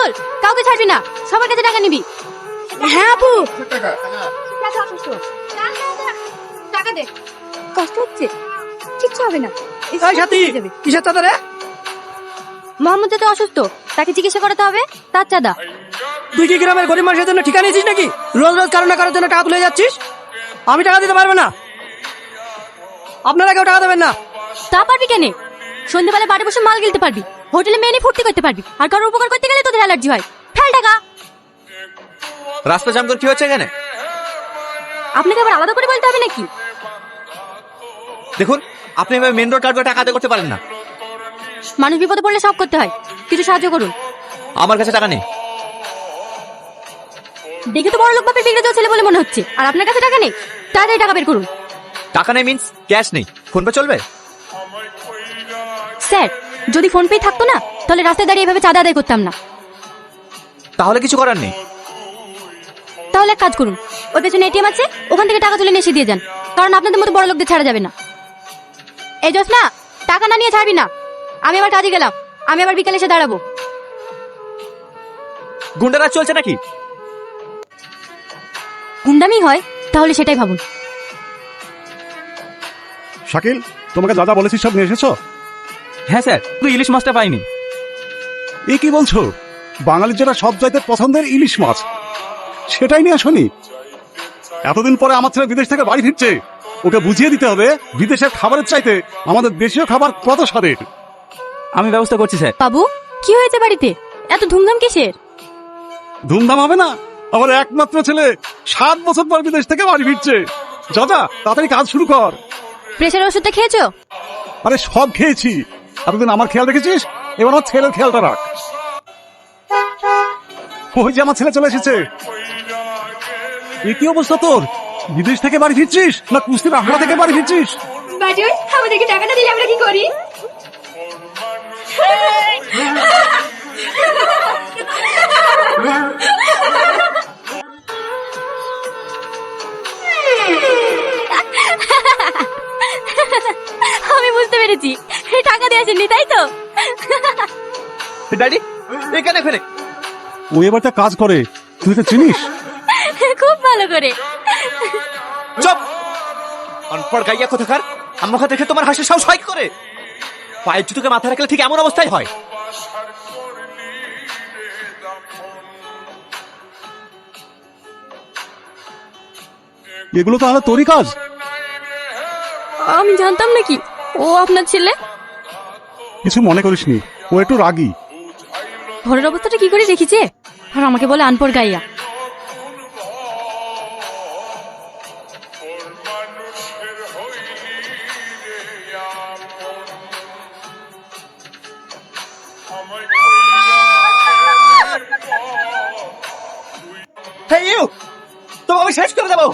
বাদল, কাউকে ছাড়বি না, সবার কাছে টাকা নিবি। হ্যাঁ আপু, টাকা দে। কষ্ট হচ্ছে, কিচ্ছু হবে না। কিসের চাঁদা রে? মোহাম্মদ তো অসুস্থ, তাকে চিকিৎসা করাতে হবে, তার চাঁদা। তুই কি গ্রামের গরিব মানুষের জন্য ঠিকা নিয়েছিস নাকি? রোজ রোজ কারো না কারোর জন্য টাকা তুলে যাচ্ছিস। আমি টাকা দিতে পারবো না, আপনারা কেউ টাকা দেবেন না। তা পারবি কেন? সন্ধ্যেবেলা বাড়ি বসে মাল গিলতে পারবি, হোটেলে মেনে ফুর্তি করতে পারবি, আর কারোর উপকার করতে গেলে তোদের অ্যালার্জি হয়। ফেল টাকা। রাস্তা জাম করে কি হচ্ছে এখানে? আপনাকে আবার আলাদা করে বলতে হবে নাকি? দেখুন, আপনি এভাবে মেন রোড কাট করে টাকা আদায় করতে পারেন না। মানুষ বিপদে পড়লে সব করতে হয়, কিছু সাহায্য করুন। আমার কাছে টাকা নেই। দেখে তো বড় লোক বাপের বিগড়ে যাওয়া ছেলে বলে মনে হচ্ছে, আর আপনার কাছে টাকা নেই। তাড়াতাড়ি টাকা বের করুন। টাকা নেই মিন্স ক্যাশ নেই, ফোন পে চলবে? স্যার, যদি ফোন পে থাকতো না, তাহলে রাস্তায় দাঁড়িয়ে এভাবে চাঁদা আদায় করতাম না। তাহলে কিছু করার নেই। তাহলে এক কাজ করুন, ওই পেছনে এটিএম আছে, ওখান থেকে টাকা তুলে নিয়ে এসে দিয়ে যান, কারণ আপনাদের মতো বড় লোকদের ছাড়া যাবে না। এই জোসনা, টাকা না নিয়ে ছাড়বি না। আমি আবার কাজে গেলাম, আমি আবার বিকালে এসে দাঁড়াবো। গুন্ডারাজ চলছে নাকি? গুন্ডামি হয় তাহলে সেটাই ভাবুন। শাকিল, তোমাকে যা যা বলেছি সব নিয়ে এসেছো? হ্যাঁ স্যার, তুই ইলিশ মাছটা পাইনি। এ কি বলছো? বাঙালির যেটা সব চাইতে পছন্দের ইলিশ মাছ, সেটাই নিয়ে আসনি? এতদিন পরে আমার ছেলে বিদেশ থেকে বাড়ি ফিরছে, ওকে বুঝিয়ে দিতে হবে বিদেশের খাবারের চাইতে আমাদের দেশীয় খাবার কত স্বাদের। আমি ব্যবস্থা করছি স্যার। বাবু, কি হয়েছে বাড়িতে? এত ধুমধাম কিসের? ধুমধাম হবে না? আমার একমাত্র ছেলে 7 বছর পর বিদেশ থেকে বাড়ি ফিরছে। যা যা, তাড়াতাড়ি কাজ শুরু কর। প্রেশারের ওষুধটা খেয়েছো? আরে সব খেয়েছি, এতদিন আমার খেয়াল রেখেছিস, এবার আমার ছেলের খেয়ালটা রাখ। ওই যে আমার ছেলে চলে এসেছে। এ কি অবস্থা তোর? বিদেশ থেকে বাড়ি ফিরছিস না কুস্তির আখড়া থেকে বাড়ি ফিরছিস? বাজুন, আমাদেরকে টাকাটা দিলে আমরা কি করি? আমি বুঝতে পেরেছি, টাকা দিয়ে আসেননি তাই তো? ড্যাডি, এখানে ফেরে। ও এবার তা কাজ করে, তুই তো চিনিস? খুব ভালো করে। চুপ! অনপড় গাইয়া কোথাকার, আমাকে দেখে তোমার হাসি সাহস হয় কি করে? পায়ের জুতোকে মাথা রাখলে ঠিক এমন অবস্থায় হয়। এগুলো তাহলে তোরই কাজ? আমি জানতাম নাকি ও আপনার ছেলে। কিছু মনে করিসনি, ও একটু রাগী। ঘরের অবস্থাটা কি করে রেখেছে, আর আমাকে বলে আনপড় গাইয়া। হেই ইউ, তোমাকে আমি শেষ করে দেবো।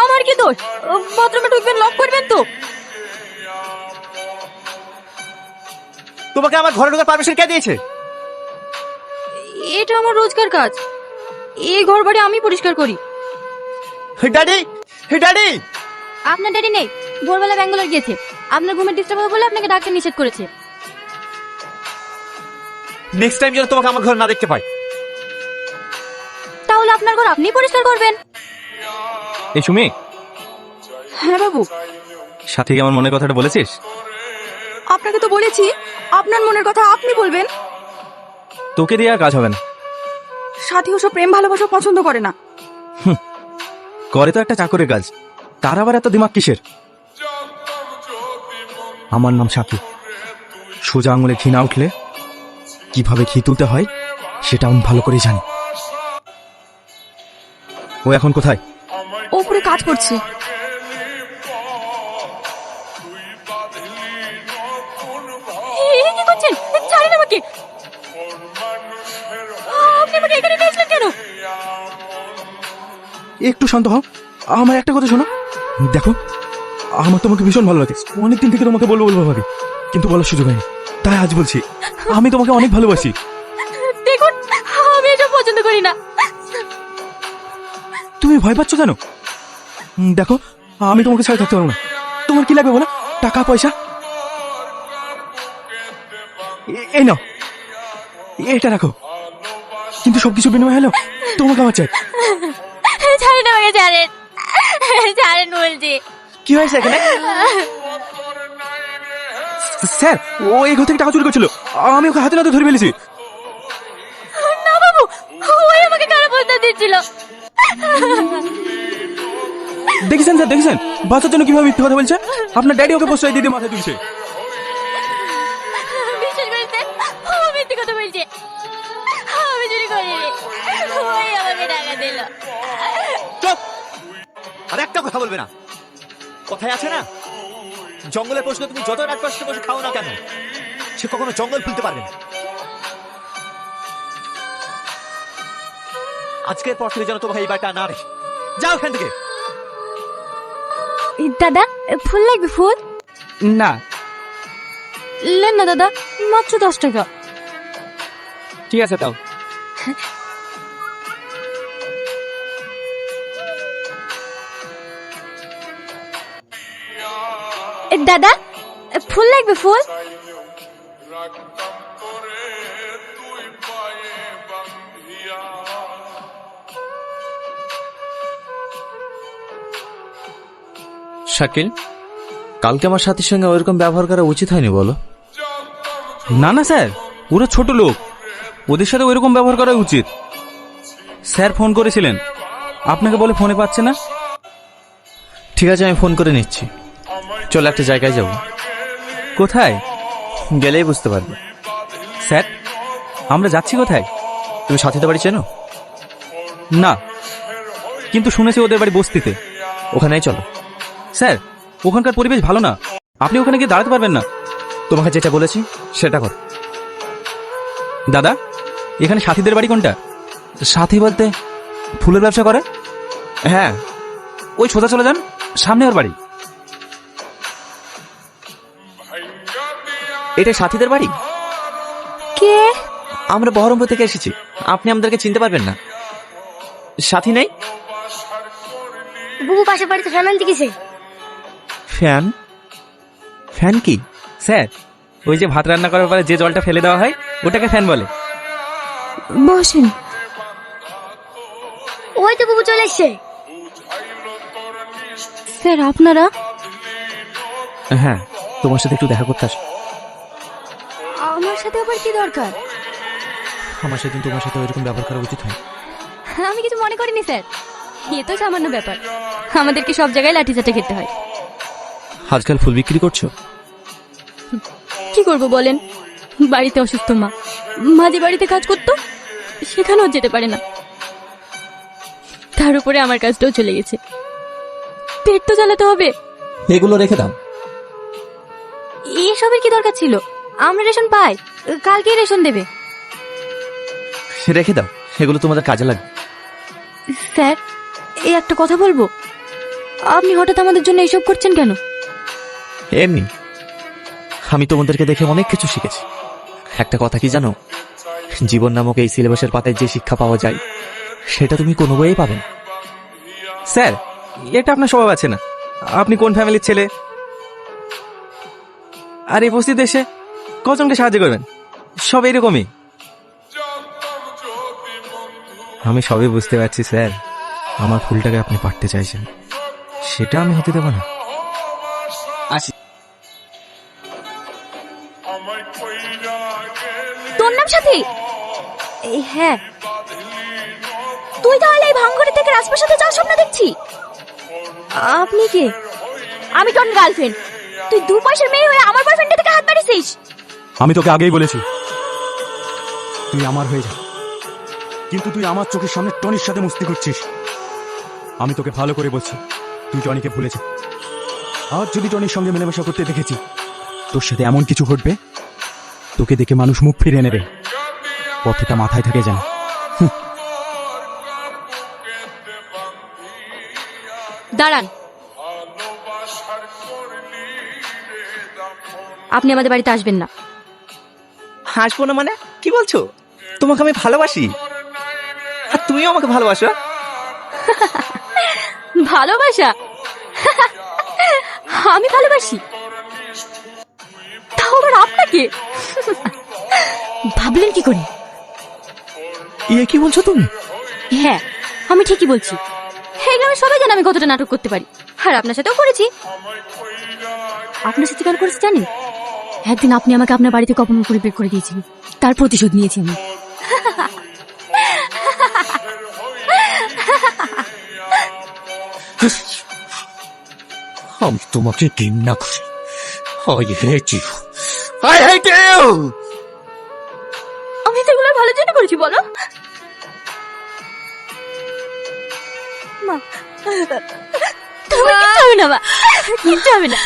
আমার কি দোষ? বাথরুমে ঢুকবেন, লক করবেন তো? তোমাকে আমার ঘরে ঢোকার পারমিশন কে দিয়েছে? এটা আমার রোজকার কাজ, এই ঘর বাড়ি আমি পরিষ্কার করি। Daddy, daddy! আপনার ড্যাডি নেই, ভোরবেলা ব্যাঙ্গালোর গিয়েছে। আপনার ঘুমের ডিস্টার্ব হবে বলে আপনাকে ডাক্তার নিষেধ করেছে। নেক্সট টাইম যেন তোমাকে আমার ঘরে না দেখতে পাই। তাহলে আপনার ঘর আপনি পরিষ্কার করবেন। এই সুমি, হ্যাঁ বাবু, সাথীকে আমার মনের কথাটা বলেছিস? আপনাকে তো বলেছি আপনার মনের কথা আপনি বলবেন। তোকে দিয়ে আর কাজ হবে না। সাথী ওসব প্রেম ভালোবাসা পছন্দ করে না। করে তো একটা চাকরের কাজ, তার আবার এত দিমাগ কিসের? আমার নাম সাথী, সোজা আঙুলে ঘি না উঠলে কিভাবে ঘি তুলতে হয় সেটা আমি ভালো করেই জানি। ও এখন কোথায়? ওপরে কাজ করছে। কি করছেন? ছাড়েন আমাকে। আপনি আমাকে এখানে নিয়ে আসলেন কেন? একটু শান্ত হও, আমার একটা কথা শোনো। দেখো, আমার তোমাকে ভীষণ ভালো লাগে, অনেকদিন থেকে তোমাকে বলবো বলবো ভাবি, কিন্তু বলার সুযোগ হয়নি, তাই আজ বলছি। আমি তোমাকে অনেক ভালোবাসি। দেখুন, আমি এসব পছন্দ করি না। তুমি ভয় পাচ্ছ কেন? দেখো, আমি তোমাকে ছাড়া থাকতে পারবো না। তোমার কি লাগবে বলো? টাকা পয়সা? এই নাও। এটা রাখো, কিন্তু সবকিছু বিনিময় হলো তোমাকে আমার চাই। ছাড়েন আমাকে, ছাড়েন, ছাড়েন বলছি। কি হয়েছে এখানে? স্যার, ও এই ঘর থেকে টাকা চুরি করছিল, আমি ওকে হাতে নাতে ধরে ফেলেছি। না বাবু, ওই আমাকে খারাপ প্রস্তাব দিচ্ছিল। দেখেছেন স্যার, দেখেছেন বাঁচার জন্য কিভাবে মিথ্যে কথা বলছে। আপনার ড্যাডি ওকে প্রশ্রয় দিয়ে মাথায় তুলছে। বিশ্বাস করতে, ও মিথ্যে কথা বলছে। আমি চুরি করিনি, ওই আমাকে টাকা দিল। চুপ! আর একটা কথা বলবে না। কথায় আছে না, জঙ্গলের প্রশ্ন তুমি যত রাত কষ্ট বসে খাও না কেন, সে কখনো জঙ্গল খুলতে পারবে না। আজকের পর থেকে যেন তোমাকে এই বাড়িটা না রেখে যাও এখান থেকে। দাদা, ফুল লাগবে? ফুল না। লেন না দাদা, মাত্র 10 টাকা। ঠিক আছে, তাও দাদা, ফুল লাগবে? ফুল শাকিল, কালকে আমার সাথীর সঙ্গে ওইরকম ব্যবহার করা উচিত হয়নি বলো? না না স্যার, ওরা ছোট লোক, ওদের সাথে ওইরকম ব্যবহার করা উচিত। স্যার ফোন করেছিলেন, আপনাকে বলে ফোনে পাচ্ছে না। ঠিক আছে, আমি ফোন করে নিচ্ছি। চলো একটা জায়গায় যাব। কোথায়? গেলেই বুঝতে পারবে। স্যার, আমরা যাচ্ছি কোথায়? তুমি সাথীদের বাড়ি চেনো? না, কিন্তু শুনেছি ওদের বাড়ি বস্তিতে। ওখানেই চলো। স্যার, ওখানকার পরিবেশ ভালো না, আপনি ওখানে গিয়ে দাঁড়াতে পারবেন না। তোমাকে যেটা বলেছি সেটা কর। দাদা, এখানে সাথীদের বাড়ি কোনটা? সাথী বলতে ফুলের ব্যবসা করে? হ্যাঁ, ওই সোজা চলে যান, সামনে ওর বাড়ি। এটা সাথীদের বাড়ি? কে? আমরা বহরমপুর থেকে এসেছি, আপনি আমাদেরকে চিনতে পারবেন না। সাথী নেই? বুবু পাশে বাড়িতে ফ্যান আনতে গেছে। ফ্যান? ফ্যান কি? স্যার, ওই যে ভাত রান্না করার পরে যে জলটা ফেলে দেওয়া হয় ওটাকে ফ্যান বলে। বসেন। ওই তো বুবু চলে এসছে। স্যার, আপনারা? হ্যাঁ, তোমার সাথে একটু দেখা করতে আসো। আমার সাথে আবার কি দরকার? আমার সাথে তোমার সাথে ওইরকম ব্যবহার করা উচিত হয়। আমি কিছু মনে করিনি স্যার, এ তো সামান্য ব্যাপার। আমাদেরকে সব জায়গায় লাঠি চাটা খেতে হয়। আজকাল ফুল বিক্রি করছো? কি করব বলেন, বাড়িতে অসুস্থ মা, মাঝে বাড়িতে কাজ করতো, সেখানেও যেতে পারে না। তার উপরে আমার কাজটাও চলে গেছে, পেট তো চালাতে হবে। এগুলো রেখে দাও। এসবের কি দরকার ছিল? আমরা রেশন পাই, কালকে রেশন দেবে। রেখে দাও, এগুলো তোমাদের কাজে লাগবে। স্যার, এই একটা কথা বলবো, আপনি হঠাৎ আমাদের জন্য এসব করছেন কেন? এমনি, আমি তোমাদেরকে দেখে অনেক কিছু শিখেছি। একটা কথা কি জানো, জীবন নামক এই সিলেবাসের পাতায় যে শিক্ষা পাওয়া যায় সেটা তুমি কোনো বইয়েই পাবে না। স্যার, এটা আপনার স্বভাব আছে না। আপনি কোন ফ্যামিলির ছেলে? আর এই বস্তিতে এসে কজনকে সাহায্য করবেন? সব এরকমই। আমি সবই বুঝতে পারছি স্যার, আমার ফুলটাকে আপনি পাঠতে চাইছেন, সেটা আমি হতে দেব না। আসি। তোর নাম সাথী? হ্যাঁ। তুই তাহলে এই ভাঙঘরে থেকে রাজপ্রাসাদে যাওয়ার স্বপ্ন দেখছি? আপনি কে? আমি তোর গার্লফ্রেন্ড। তুই 2 পয়সার মেয়ে হয়ে আমার বয়ফ্রেন্ডের থেকে হাত বাড়িয়েছিস। আমি তোকে আগেই বলেছি তুই আমার হয়ে যা, কিন্তু তুই আমার চোখের সামনে টনির সাথে মস্তি করছিস। আমি তোকে ভালো করে বলছি, তুই টনিকে ভুলে যা। আর যদি টনির সঙ্গে মেলামেশা করতে দেখেছি, তোর সাথে এমন কিছু ঘটবে তোকে দেখে মানুষ মুখ ফিরিয়ে নেবে। কথাটা মাথায় থাকে যেন। দাঁড়ান, আপনি আমাদের বাড়িতে আসবেন না। হাসবো না মানে কি বলছো? তোমাকে আমি ভালোবাসি, আর তুমিও আমাকে ভালোবাসো। ভালোবাসা? আমি ভালোবাসি? তাও আবার আপনাকে? ভাবলেন কি করে? কি বলছো তুমি? হ্যাঁ, আমি ঠিকই বলছি। এই গ্রামে সবাই জানে আমি কতটা নাটক করতে পারি, আর আপনার সাথেও করেছি। আপনার সাথে কেন করেছি জানেন? একদিন আপনি আমাকে আপনার বাড়িতে অপমান করে বের করে দিয়েছেন, তার প্রতিশোধ নিয়েছি আমি। আমি তোমাকে ঘৃণা করি। I hate you. I hate you! আমি সেগুলো ভালোর জন্য করেছি, বলো মা। তোমার কিচ্ছু হবে না মা, কিচ্ছু হবে না।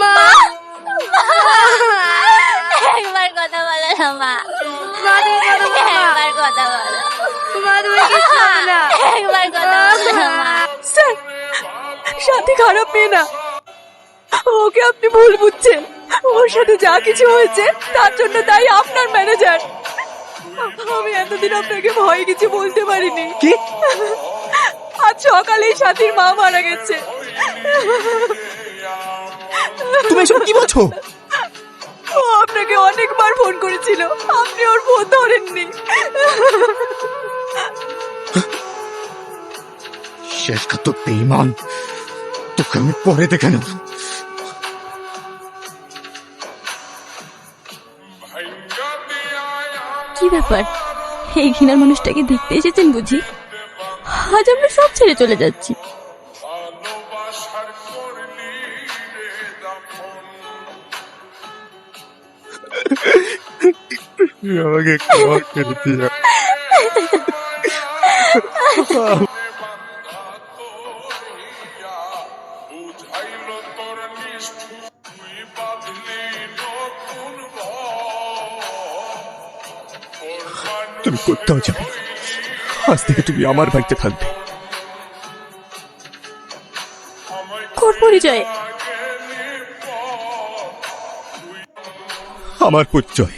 মা, একবার কথা বলো না মা। একবার কথা বলো মা, তুমি কিচ্ছু হবে না। একবার কথা বলো না মা। স্যার, সাথী খারাপ মেয়ে না, ওকে আপনি ভুল বুঝছেন। ওর সাথে যা কিছু হয়েছে তার জন্য তাই আপনার ম্যানেজার। আমি এতদিন আপনাকে ভয় কিছু বলতে পারিনি। কি? আজ সকালেই সাথীর মা মারা গেছে। তুমি এসব কি বলছো? ও আপনাকে অনেকবার ফোন করেছিল, আপনি ওর ফোন ধরেননি। শেষ কত বেঈমান, তোকে আমি পরে দেখে নেব। কি ব্যাপার, এই ঘৃণার মানুষটাকে দেখতে এসেছেন বুঝি? আজ আমরা সব ছেড়ে চলে যাচ্ছি। আমাকে ক্ষমা করে দিও। তুমি কোথাও যাবে, আজ থেকে তুমি আমার বাড়িতে থাকবে। কোন পরিচয়ে? আমার পরিচয়